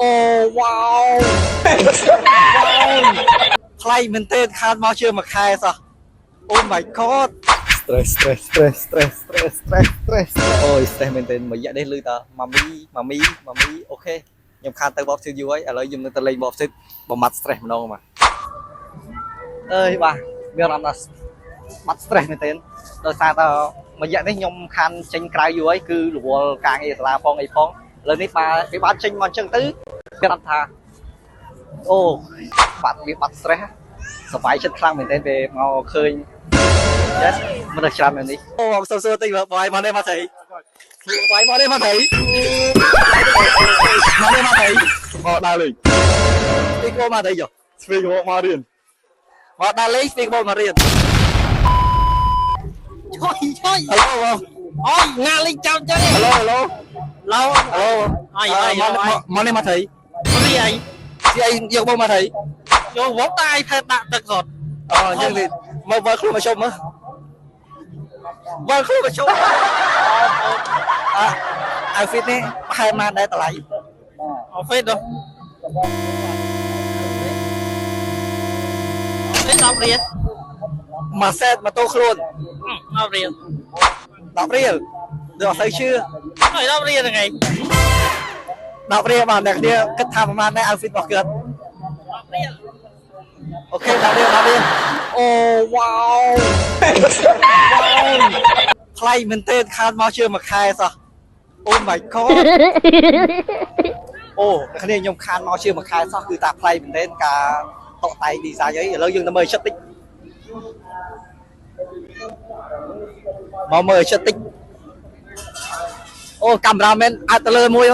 wow wow ថ្លៃមែនទេខាតមកជឿមួយខែសោះ Oh my god stress stress stress stress stress stress stress អូយ stress មែនទេមួយរយៈនេះលឺតាម៉ាមីអូខេខ្ញុំខាតទៅបបជឿយូរហើយឥឡូវខ្ញុំនៅតែលេងបបជឿបំបត្តិ stress ម្ដងមកអើយបាទមានអារម្មណ៍ថាបាត់ stress មែនទេដោយសារតែមួយរយៈនេះខ្ញុំខានចេញក្រៅយូរហើយគឺរវល់ការងារសាលាផងអីផងឥឡូវនេះគេបានចេញមកអញ្ចឹងទៅគេរាប់ថាអូបាត់វាបាត់ stress សប្បាយចិត្តខ្លាំងមែនទេពេលមកឃើញ Yes មិនដឹងច្រើនមែននេះអូអមសួរតិចបាយមកនេះមកថៃបាយមកនេះមកថៃមកនេះមកថៃមកដើរលេងស្ពីកមកថៃចុះស្ពីកមករៀនមកដើរលេងស្ពីកមករៀនជួយហេឡូអូយងាលេងចោលចឹងហេឡូឡូអើយមកនេះមកថៃមកនេះអីយកមកថៃយកវងតែឯងផែដាក់ទឹកគាត់អូចឹងនេះមកវល់ខ្លួនមកជុំមើលវល់ខ្លួនមកជុំoutfit នេះប្រហែលណាដែរតម្លៃ outfit នោះ10 រៀលមួយសេតម៉ូតូខ្លួន10 រៀល10 រៀលដូចអត់សូវជឿហើយ10 រៀលហ្នឹងឯង10 រៀលបាទអ្នកគ្នាគិតថាប្រហែលដែរ outfit របស់គាត់10 រៀលអូខេ10 រៀលអូ wow ថ្លៃមែនទេខាតមកជឿមួយខែសោះ Oh my god អូអ្នកគ្នាខ្ញុំខានមកជឿមួយខែសោះគឺតាថ្លៃមែនទេការតកតែង design អីឥឡូវយើងទៅមើលចិត្តតិចមកមើលចិត្តតិចអូកាមេរ៉ាមែនអាចទៅលើមួយ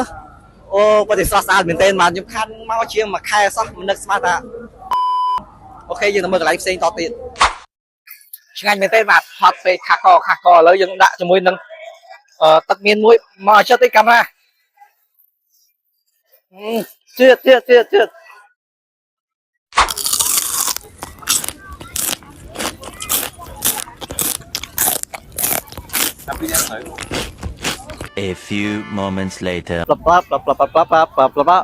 អូបើតែស្រស់ស្អាតមែនទេបាទខ្ញុំខានមកជាងមួយខែសោះមិននឹកស្មានថាអូខេយើងទៅមើលកន្លែងផ្សេងតទៀតឆ្ងាញ់មែនទេបាទហត់ពេកខាកឥឡូវយើងដាក់ជាមួយនឹងទឹកមានមួយមកចិត្តទេកាមេរ៉ាជឿA few moments later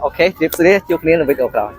អូខេជម្រាបលាជួបគ្នានៅវីដេអូក្រោយ